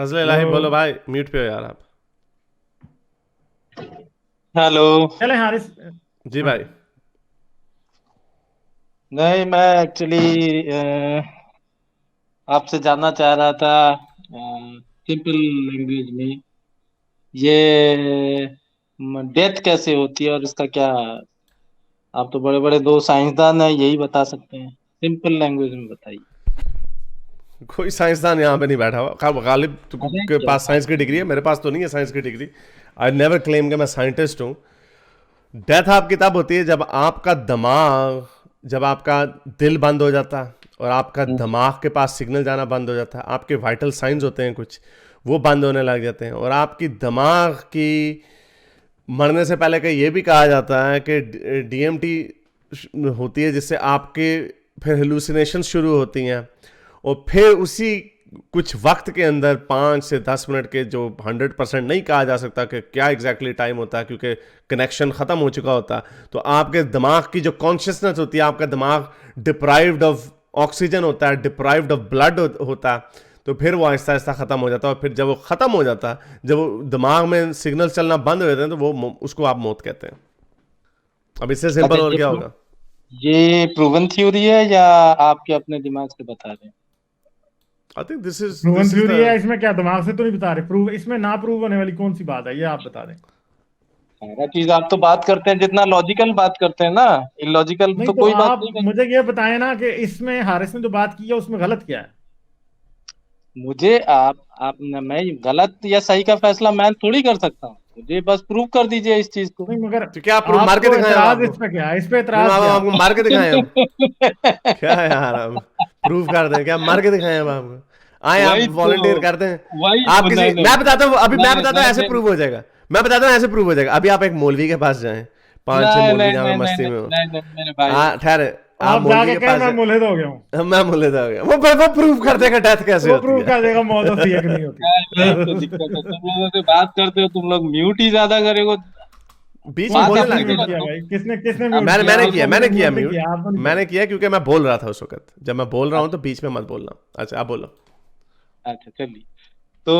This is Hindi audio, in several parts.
फजल इलाही हेलो। बोलो भाई, म्यूट पे हो यार आप। हेलो। चले हारिस। जी हाँ। भाई। नहीं, मैं एक्चुअली आपसे जानना चाह रहा था सिंपल लैंग्वेज में ये डेथ कैसे होती है और इसका क्या। आप तो बड़े बड़े दो साइंसदान हैं, यही बता सकते हैं। सिंपल लैंग्वेज में बताइए। कोई साइंसदान यहाँ पे नहीं बैठा हुआ। गालिब अरे के क्या पास बात साइंस की डिग्री है, है। मेरे पास तो नहीं है साइंस की डिग्री। आई नेवर क्लेम कि मैं साइंटिस्ट हूँ। डेथ आपकी तब होती है जब आपका दिमाग, जब आपका दिल बंद हो जाता है और आपका दिमाग के पास सिग्नल जाना बंद हो जाता है। आपके वाइटल साइंस होते हैं कुछ, वो बंद होने लग जाते हैं। और आपकी दिमाग की मरने से पहले का ये भी कहा जाता है कि डीएमटी होती है, जिससे आपके फिर हेलुसिनेशन शुरू होती हैं। और फिर उसी कुछ वक्त के अंदर 5 से 10 मिनट के, जो 100% नहीं कहा जा सकता कि क्या एग्जैक्टली टाइम होता है क्योंकि कनेक्शन ख़त्म हो चुका होता है, तो आपके दिमाग की जो कॉन्शियसनेस होती है, आपका दिमाग डिप्राइव्ड ऑफ ऑक्सीजन होता है, डिप्राइव्ड ऑफ ब्लड होता है। तो फिर वो आहिस्ता आहिस्ता ख़त्म हो जाता है। और फिर जब वो ख़त्म हो जाता है, जब वो दिमाग में सिग्नल चलना बंद हो जाते हैं, तो वो उसको आप मौत कहते हैं। अब इससे अच्छा, सिंपल और क्या होगा। ये प्रूवन थ्योरी है या आपके अपने दिमाग से बता रहे हैं? I think this is proven this is theory the है, इसमें क्या दिमाग से तो नहीं बता रहे? प्रूव इसमें ना प्रूव होने वाली कौन सी बात है, ये आप बता दें। सारा चीज आप तो बात करते हैं, जितना लॉजिकल बात करते हैं ना, इलॉजिकल नहीं तो तो कोई बात आप नहीं करें। मुझे ये बताएं ना कि इसमें हारिस ने जो बात की है उसमें गलत क्या है। मुझे आप मैं गलत या सही का फैसला मैं थोड़ी कर सकता हूँ। मुझे बस प्रूव कर दीजिए इस चीज को। नहीं मगर तो क्या प्रूफ मार के आपको दिखाएं हम एतराज आपको? इस पे क्या है, इस पे नहीं, एतराज हम क्या है आपको आपको? मार के दिखाएं हम? क्या है यार, हम प्रूफ कर दें क्या? मार के दिखाएं हम आपको? आए, आप वही तो। वॉलंटियर करते हैं। वही आप नहीं किसी, नहीं मैं बताता हूँ, अभी मैं नहीं बताता हूँ नहीं ऐसे नहीं प्रूव हो जाएगा। मैं बताता हूँ ऐसे प्रूव हो जाएगा। अभी आप एक मौलवी के पास जाएं, 5 6 नहीं मौलवी नहीं जहाँ पे नहीं नहीं मस्ती नहीं में हो। नहीं नहीं, मेरे भाई। हाँ ठहरे। आप आप मौलवी जाके के कहें पास मैं जाए। मुल्हिद हो गया हूँ। मैं मुल्ले हो गया, वो प्रूव कर देगा डेथ कैसे वो होती प्रूव है। कर देगा मौत होती है कि नहीं यही तो दिक्कत है, होती। तुम लोगों से बात करते हो, तुम लोग म्यूट ही ज्यादा करेगो। बीच में कौन बोलने बात किसने लग अपनी म्यूट जाता जगह है। किया तुम। भाई, किसने किसने अब म्यूट मैंने किया? मैंने आप किया तो मैंने मुझे किया म्यूट नहीं म्यूट। किया, आपको नहीं मैंने पता। किया क्योंकि मैं बोल रहा था उस वक्त। जब मैं बोल रहा हूँ तो बीच में मत बोलना। अच्छा, आप बोलो। अच्छा चलिए। तो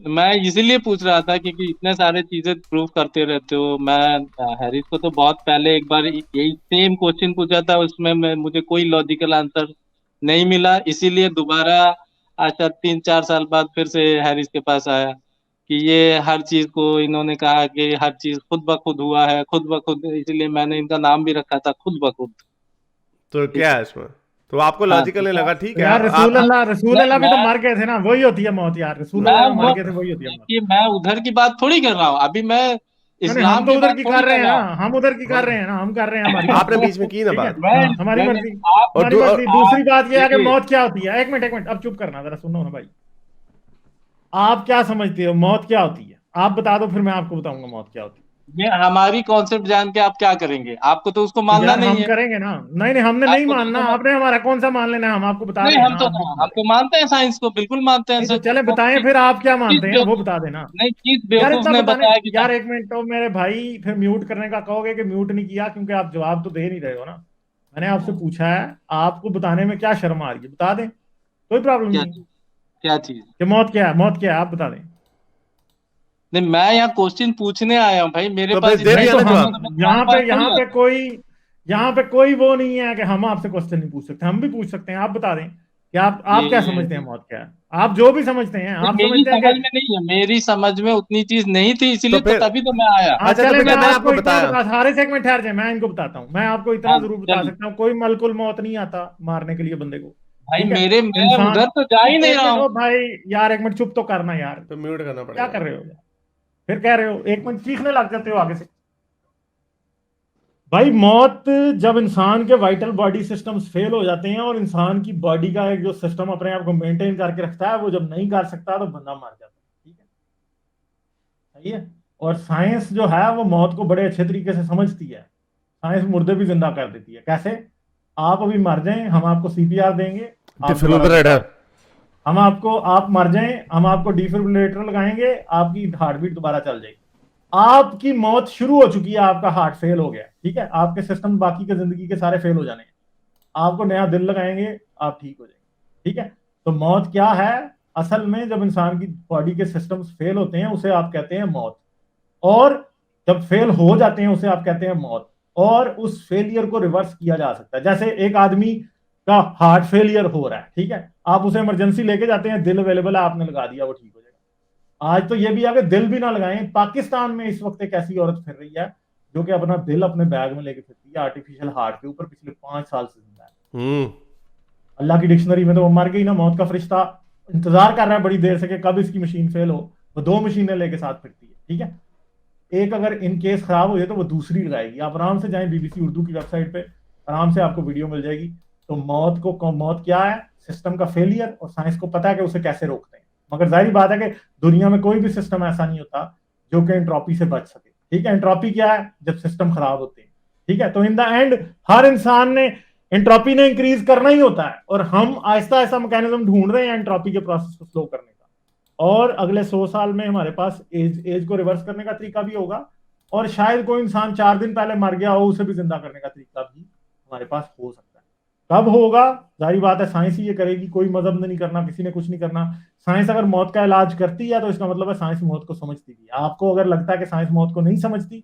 मैं इसीलिए पूछ रहा था क्योंकि इतने सारे चीजें प्रूव करते रहते हो। मैं हैरिस को तो बहुत पहले एक बार यही सेम क्वेश्चन पूछा था, उसमें मुझे कोई लॉजिकल आंसर नहीं मिला, इसीलिए दोबारा आज से 3 4 साल बाद फिर से हैरिस के पास आया कि ये हर चीज को इन्होंने कहा कि हर चीज खुद ब खुद हुआ है, खुद ब खुद, इसलिए मैंने इनका नाम भी रखा था खुद ब खुद। तो ठीक क्या है। है इसमें? तो आपको हाँ लॉजिकल तो नहीं लगा, ठीक तो है। यार हाँ, रसूल नहीं अल्लाह भी तो मैं मर गए थे ना, वही होती है मौत यार। रसूल मैं अल्लाह भी मर वो गए थे, वही होती है मौत। देखिए, मैं उधर की बात थोड़ी कर रहा हूँ अभी। मैं नहीं नहीं, हम इस्लाम तो की उधर बात की थोड़ी कर रहे कर हैं रहा ना, हूँ। हम उधर की कर हम रहे हैं ना, हम कर रहे हैं हमारी आपने मर्जी। बीच में की ना ठीक है। बात। मैं हमारी नहीं मर्जी। नहीं आप और हमारी मर्जी। आप दूसरी बात यह है कि देखिए। मौत क्या होती है। एक मिनट, अब चुप करना, जरा सुनो ना भाई। आप क्या समझते हो मौत क्या होती है? आप बता दो, फिर मैं आपको बताऊंगा मौत क्या होती है। मैं हमारी कॉन्सेप्ट जान के आप क्या करेंगे? आपको तो उसको तो मानना यार नहीं हम है। करेंगे ना। नहीं नहीं, हमने नहीं आपको तो मानना। उसको आपने हमारा कौन सा मान लेना है? हम आपको बता नहीं, रहे हैं हम ना, तो आप भी बता हम दें। तो मानते हैं साइंस को, बिल्कुल मानते हैं नहीं तो सर। चले वो बताएं, फिर आप क्या किस मानते हैं वो बेवकूफ बता देना। नहीं, किस यार बेवकूफ इतना ने बताने। बताया कि यार एक मिनट, तो मेरे भाई फिर म्यूट करने का कहोगे कि म्यूट नहीं किया, क्योंकि आप जवाब तो दे नहीं रहे हो ना। मैंने आपसे पूछा है, आपको बताने में क्या शर्म आ रही है? बता दें, कोई प्रॉब्लम क्या नहीं है। चीज? क्या चीज? कि मौत क्या है, मौत क्या है, आप बता दें। नहीं, मैं यहाँ क्वेश्चन पूछने आया हूँ भाई, मेरे तो पास फिर दे नहीं इतने दिया तो ना हम क्वेश्चन है तो जवाब। मैं जवाब पास थोड़ी आता हूँ। यहाँ पे कोई वो नहीं है कि हम आपसे क्वेश्चन नहीं पूछ सकते। हम भी पूछ सकते हैं, आप बता दें कि आप क्या ये समझते हैं मौत क्या है। आप जो भी समझते हैं, नहीं, आप मेरी समझते हैं समझ कि। में नहीं है, मेरी समझ में उतनी चीज नहीं थी, तो इसीलिए तो फिर तभी तो मैं आया। हाँ अच्छा, तो चले, फिर मैं जब मैंने आपको आपको इतना बताया। बता, सारे से एक मिनट ठहर जाए, मैं इनको बताता हूँ। मैं आपको इतना हाँ जरूर बता चलिए। सकता हूँ, कोई मलकुल मौत नहीं आता मारने के लिए बंदे को। भाई ठीक है। मैं इंसान। उधर तो जा ही नहीं एक रहा मिनट, हूँ। ओ भाई। यार एक मिनट चुप तो करना यार। तो म्यूट करना क्या पड़ेगा। कर रहे हो यार? फिर कह रहे हो, एक मिनट चीखने लग जाते हो आगे से। भाई मौत, जब इंसान के वाइटल बॉडी सिस्टम्स फेल हो जाते हैं और इंसान की बॉडी का एक जो सिस्टम अपने आप को मेंटेन करके रखता है, वो जब नहीं कर सकता तो बंदा मर जाता है। ठीक है। सही है। और साइंस जो है वो मौत को बड़े अच्छे तरीके से समझती है। साइंस मुर्दे भी जिंदा कर देती है। कैसे? आप अभी मर जाएं, हम आपको सीपीआर देंगे, आप दोबारा जिंदा डिफिब्रिलेटर। हो। हम आपको, आप मर जाएं, हम आपको डिफिब्रिलेटर लगाएंगे, आपकी हार्ट बीट दोबारा चल जाएगी। आपकी मौत शुरू हो चुकी है, आपका हार्ट फेल हो गया, ठीक है, आपके सिस्टम बाकी के जिंदगी के सारे फेल हो जाने हैं। आपको नया दिल लगाएंगे, आप ठीक हो जाएंगे। ठीक है। तो मौत क्या है? असल में जब इंसान की बॉडी के सिस्टम्स फेल होते हैं उसे आप कहते हैं मौत, और जब फेल हो जाते हैं उसे आप कहते हैं मौत। और उस फेलियर को रिवर्स किया जा सकता है। जैसे एक आदमी का हार्ट फेलियर हो रहा है, ठीक है, आप उसे इमरजेंसी लेके जाते हैं, दिल अवेलेबल है, आपने लगा दिया, वो ठीक हो जाएगा। आज तो ये भी है कि दिल भी ना लगाएं। पाकिस्तान में इस वक्त एक ऐसी औरत फिर रही है जो कि अपना दिल अपने बैग में लेके फिरती है, आर्टिफिशियल हार्ट के ऊपर, पिछले 5 साल से जिंदा है। अल्लाह की डिक्शनरी में तो वो मर गई ना, मौत का फरिश्ता इंतजार कर रहा है बड़ी देर से कि कब इसकी मशीन फेल हो। वो 2 मशीनें लेके साथ फिरती है, ठीक है। एक अगर इन केस खराब हो जाए तो वो दूसरी लगाएगी। आप आराम से जाएं बीबीसी उर्दू की वेबसाइट पे, आराम से आपको वीडियो मिल जाएगी। तो मौत क्या है? सिस्टम का फेलियर, और साइंस को पता है कि उसे कैसे रोकते हैं। मगर जाहिर बात है कि दुनिया में कोई भी सिस्टम ऐसा नहीं होता जो कि एंट्रोपी से बच सके, ठीक है। एंट्रोपी क्या है? जब सिस्टम खराब होते हैं, ठीक है। तो इन द एंड हर इंसान ने एंट्रोपी ने इंक्रीज करना ही होता है, और हम आहिस्ता आहिस्ता मैकेनिज्म ढूंढ रहे हैं एंट्रोपी के प्रोसेस को स्लो करने का। और अगले 100 साल में हमारे पास एज को रिवर्स करने का तरीका भी होगा, और शायद कोई इंसान 4 दिन पहले मर गया हो, उसे भी जिंदा करने का तरीका भी हमारे पास हो सकता है। कब होगा? जाहिर बात है साइंस ही ये करेगी, कोई मजहब ने नहीं करना, किसी ने कुछ नहीं करना। साइंस अगर मौत का इलाज करती है तो इसका मतलब है साइंस मौत को समझती भी है। आपको अगर लगता है कि साइंस मौत को नहीं समझती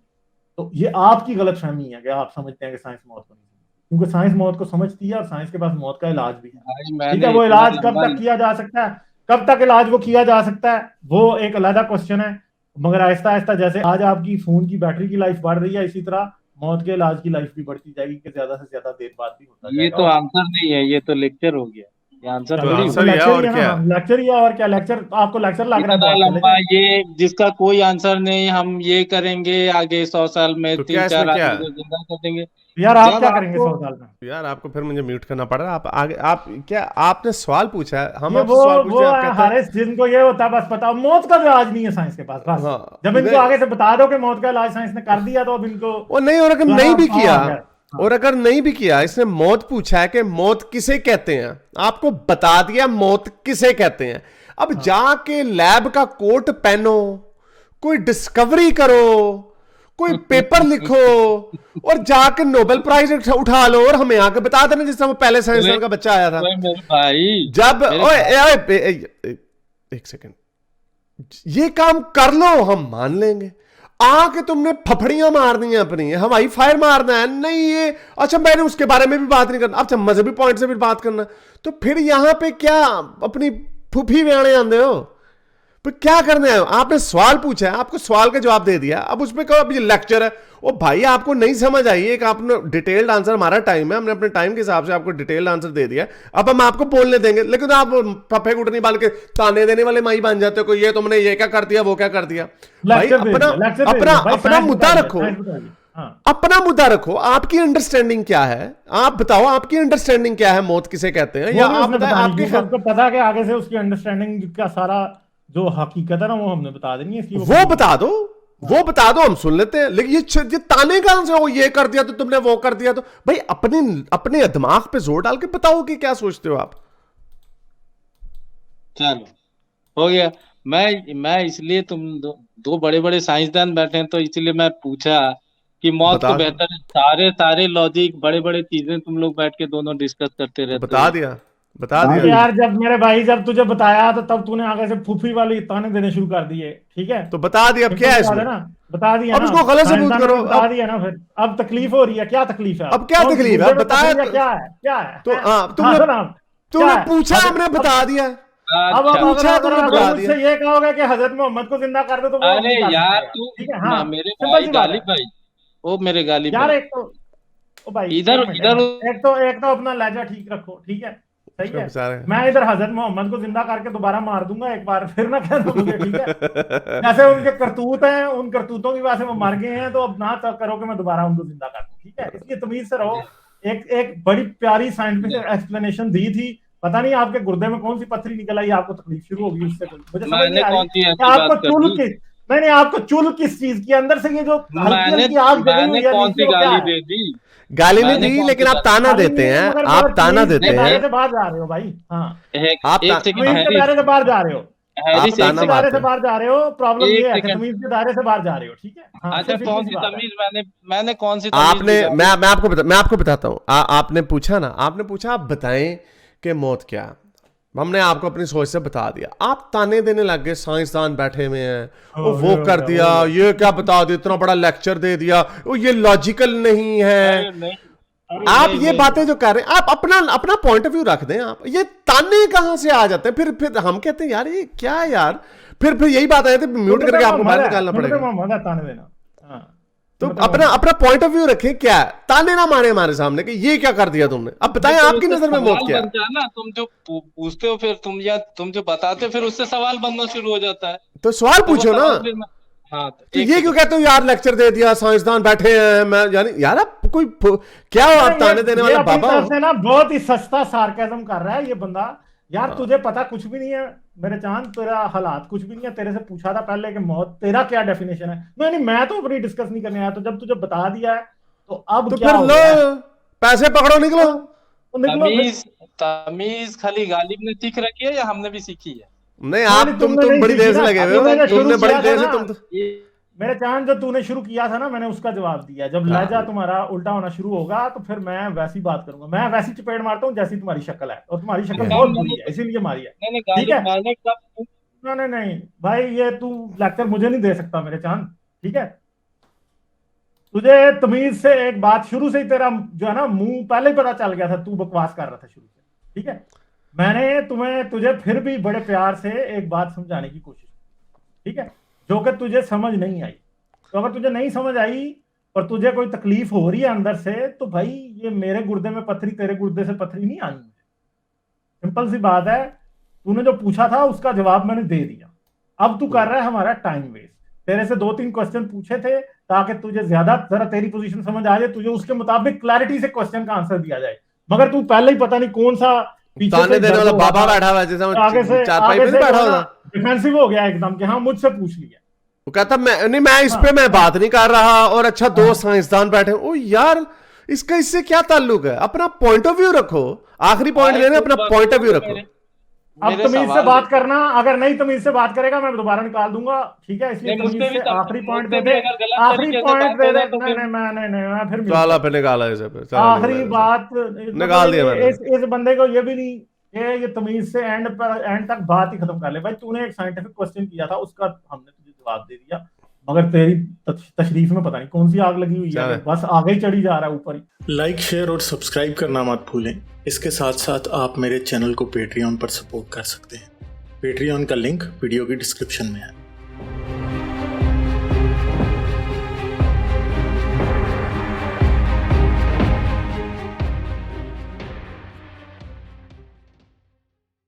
तो ये आपकी गलतफहमी है कि आप समझते हैं कि साइंस मौत को नहीं समझती, क्योंकि साइंस मौत को समझती है और साइंस के पास मौत का इलाज भी है, ठीक है। वो इलाज कब तक किया जा सकता है, कब तक इलाज वो किया जा सकता है, वो एक अलग क्वेश्चन है। मगर आहिस्ता आहिस्ता जैसे आज आपकी फोन की बैटरी की लाइफ बढ़ रही है, इसी तरह मौत के इलाज की लाइफ भी बढ़ती जाएगी कि ज्यादा से ज्यादा देर बाद भी होता ये जाएगा। तो आंसर नहीं है, ये तो लेक्चर हो गया। ये आंसर तो थोड़ी आंसर हुआ। ही है, और क्या? लेक्चर ही है, और क्या। लेक्चर आपको लेक्चर लग रहा है इतना बहुत, चले लंबा जाए। ये जिसका कोई आंसर नहीं, हम ये करेंगे आगे 100 साल में तो 3-4 क्या इसमें क्या आदमी है? को जिंदा कर देंगे। यार आप जब क्या करेंगे आपको 100 साल में? यार आपको फिर मुझे म्यूट करना पड़ रहा है। आप आगे, आप क्या, आपने सवाल पूछा है, हम ये आपसे सवाल पूछते हैं, आप कहते हैं हारिस, जिनको ये होता है बस बताओ, मौत का इलाज नहीं है साइंस के पास, बस। हाँ, जब इनको आगे से बता दो कि मौत का इलाज साइंस ने कर दिया तो अब इनको और नहीं, और अगर जो है नहीं भी हाँ, किया, हाँ। और अगर नहीं भी किया, इसने मौत पूछा है कि मौत किसे कहते हैं, आपको बता दिया मौत किसे कहते हैं। अब जाके लैब का कोट पहनो, कोई डिस्कवरी करो, कोई पेपर लिखो, और जाके नोबेल प्राइज उठा लो, और हमें आके बता देना जिस तरह वो पहले साइंसदान का बच्चा आया था। मेरे भाई, जब एक सेकंड, ये काम कर लो, हम मान लेंगे। आके तुमने फफड़ियां मारनी है अपनी, हवाई फायर मारना है, नहीं ये अच्छा, मैंने उसके बारे में भी बात नहीं करना, अच्छा मजहबी पॉइंट से भी बात करना, तो फिर यहां पे क्या अपनी फूफी व्याणे आंदे हो? पर क्या करना है? आपने सवाल पूछा है, आपको सवाल का जवाब दे दिया, अब उसमें कहो अब ये लेक्चर है। ओ भाई, आपको नहीं समझ आई, एक आपने डिटेल्ड आंसर, हमारा टाइम है, हमने अपने टाइम के हिसाब से आपको डिटेल्ड आंसर दे दिया, अब हम आपको बोलने देंगे। लेकिन आप पफे गुटनी बाल के ताने देने वाले माई बन जाते हो, ये तुमने ये क्या कर दिया, वो क्या कर दिया। भाई अपना मुद्दा रखो, अपना मुद्दा रखो। आपकी अंडरस्टैंडिंग क्या है? आप बताओ, आपकी अंडरस्टैंडिंग क्या है, मौत किसे कहते हैं, या आप बताएं आपको पता है आगे से उसकी अंडरस्टैंडिंग का सारा जो हकीकत है ना वो हमने बता देनी है। वो बता दो, वो बता दो, हम सुन लेते हैं। लेकिन ये ताने का से हो, ये कर दिया तो तुमने वो कर दिया, तो भाई अपने दिमाग पे जोर डाल के बताओ कि क्या सोचते हो आप। चलो हो गया। मैं इसलिए तुम दो बड़े बड़े साइंसदान बैठे हैं तो इसलिए मैं पूछा कि मौत को बेहतर है। सारे लॉजिक बड़े बड़े चीजें तुम लोग बैठ के दोनों डिस्कस करते रहते हो। बता दिया यार, जब मेरे भाई जब तुझे बताया तो तब तूने आगे से फूफी वाली ताने देने शुरू कर दिए, ठीक है। तो बता दिया, अब क्या है इसमें? बता दिया अब उसको गलत सबूत करो, बता दिया ना। फिर अब तकलीफ हो रही है, क्या तकलीफ है? अब क्या तकलीफ है? बताया क्या है, क्या है? तो तुमने पूछा, हमने बता दिया। अब मुझसे ये कहोगे कि हजरत मोहम्मद को जिंदा कर दो तो अरे यार तू, मेरे भाई गालिब भाई, ओ मेरे गालिब यार, भाई, एक तो ओ भाई इधर एक तो अपना लहजा ठीक रखो, ठीक है, सही है। मैं इधर हजरत मोहम्मद को जिंदा करके दोबारा मार दूंगा एक बार, फिर ना कह दो मुझे, ठीक है। जैसे उनके करतूत हैं, उन करतूतों की वजह से वो मर गए हैं, तो अब ना तक करो कि मैं दोबारा उनको जिंदा कर दूं, ठीक है। इसलिए तमीज से रहो। एक बड़ी प्यारी साइंटिफिक एक्सप्लेनेशन दी थी, पता नहीं आपके गुर्दे में कौन सी पत्थरी निकल आई, आपको तकलीफ शुरू होगी उससे। मुझे समझ नहीं आ रही आपको चुल किस, मैंने आपको चुल किस चीज की, अंदर से ये जो हल्की आग जली हुई है, कौन सी गाली दे दी? गाली नहीं दी, लेकिन आप ताना देते हैं, आप ताना देते हैं। से बाहर जा रहे हो भाई, हाँ आप दायरे से बाहर जा रहे हो, दायरे से बाहर जा रहे हो। प्रॉब्लम ये है कि तमीज के दायरे से बाहर जा रहे हो, ठीक है। अच्छा, कौन सी तमीज? मैंने कौन सी आपने, मैं आपको बताता हूँ। आपने पूछा ना, आपने पूछा आप बताएं कि मौत क्या। हमने आपको अपनी सोच से बता दिया, आप ताने देने लग गए, साइंसदान बैठे हुए हैं, वो ये कर हो दिया, गया, ये क्या बता दिया, इतना बड़ा लेक्चर दे दिया, वो ये लॉजिकल नहीं है। अरे नहीं, अरे आप नहीं, ये नहीं, बातें जो कर रहे हैं, आप अपना अपना पॉइंट ऑफ व्यू रख दें। आप ये ताने कहां से आ जाते हैं? फिर हम कहते हैं यार ये क्या है यार, फिर यही बात आ जाती है, म्यूट करके आपको बाहर निकालना पड़ेगा। मोहम्मद है ताने देना। हाँ, तो अपना अपना पॉइंट ऑफ व्यू रखें, क्या है? ताने ना मारे हमारे सामने कि ये क्या कर दिया तुमने। अब बताएं तो आपकी उससे नजर में मौत सवाल क्या है? बनता है ना, तुम जो पूछते हो फिर तुम जो बताते हो फिर उससे सवाल बनना शुरू हो जाता है। तो सवाल तो वो पूछो ना। सवाल फिर हाँ, तो एक ये क्यों सेकंड। कहते हो यार लेक्चर दे दिया, साइंसदान बैठे हैं, मैं यानी यार आप कोई क्या हो, आप ताने देने ये वाला अपनी बाबा तरफ हो? से ना बहुत ही सस्ता सार्केज्म कर रहा है ये बंदा। यार तुझे पता कुछ भी नहीं है मेरे चांद, तेरा हालात कुछ भी नहीं है। तेरे से पूछा था पहले कि मौत तेरा क्या डेफिनेशन है। नहीं मैं तो अपनी डिस्कस नहीं करने आया, तो जब तुझे बता दिया है तो अब तो क्या फिर हो लो गया है? पैसे पकड़ो, निकलो। तो निकलो फिर। तमीज खाली गालिब ने सीख रखी है या हमने भी सीखी है? नहीं आप नहीं, तुम तुमने बड़ी नहीं देर से सीखी ना। लगे हुए तूने हो, जो शुरू तुमने बड़ी किया था देर से ना, तुम तो मेरे चांद जो तूने शुरू किया था ना, मैंने उसका जवाब दिया। जब लहजा तुम्हारा उल्टा होना शुरू होगा तो फिर मैं वैसी बात करूंगा। मैं वैसी चपेट मारता हूँ जैसी तुम्हारी शक्ल है, और तुम्हारी शक्ल बहुत बुरी है, इसीलिए मारी है। नहीं ठीक है, गालिब मारने कब? नहीं नहीं भाई, ये तू लेक्चर मुझे नहीं दे सकता मेरे चांद। ठीक है, तुझे तमीज से एक बात शुरू से ही तेरा जो है ना मुंह पहले ही पता चल गया था, तू बकवास कर रहा था शुरू से। ठीक है, मैंने तुझे फिर भी बड़े प्यार से एक बात समझाने की कोशिश की, ठीक है, जो कि तुझे समझ नहीं आई। तो अगर तुझे नहीं समझ आई और तुझे कोई तकलीफ हो रही है अंदर से, तो भाई ये मेरे गुर्दे में पथरी तेरे गुर्दे से पथरी नहीं आनी। सिंपल सी बात है, तूने जो पूछा था उसका जवाब मैंने दे दिया। अब तू कर रहा है हमारा टाइम वेस्ट। तेरे से 2-3 क्वेश्चन पूछे थे ताकि तुझे ज्यादा जरा तेरी पोजीशन समझ आ जाए, तुझे उसके मुताबिक क्लैरिटी से क्वेश्चन का आंसर दिया जाए। मगर तू पहले ही पता नहीं कौन सा पीछे ताने से देने वाला दर्द हुआ बाबा था, बैठा हुआ है, जैसे आगे से चारपाई पे नहीं बैठा हुआ था। डिफेंसिव हो गया एकदम कि हाँ मुझसे पूछ लिया। वो कहता मैं इस पे मैं बात नहीं कर रहा, और अच्छा दो साइंसदान बैठे। ओ यार इसका इससे क्या ताल्लुक है? अपना पॉइंट ऑफ व्यू रखो, आखिरी पॉइंट लेने, अपना पॉइंट ऑफ व्यू रखो। अब तमीज से बात करना, अगर नहीं तमीज से बात करेगा मैं दोबारा निकाल दूंगा। ठीक है, इसलिए तमीज से आखिरी पॉइंट दे दे, आखिरी पॉइंट दे दे। मैं फिर चला पे निकाला इसे, आखिरी बात निकाल दिया मैंने। इस बंदे को ये भी नहीं कि ये तमीज से एंड तक बात ही खत्म कर ले। भाई तूने एक साइंटिफिक क्वेश्चन किया था, उसका हमने तुझे जवाब दे दिया, मगर तेरी तशरीफ में पता नहीं कौन सी आग लगी हुई है, बस आगे ही चढ़ी जा रहा है ऊपर ही। लाइक शेयर और सब्सक्राइब करना मत भूलें। इसके साथ साथ आप मेरे चैनल को पेट्रियन पर सपोर्ट कर सकते हैं। पेट्रियन का लिंक वीडियो की डिस्क्रिप्शन में है।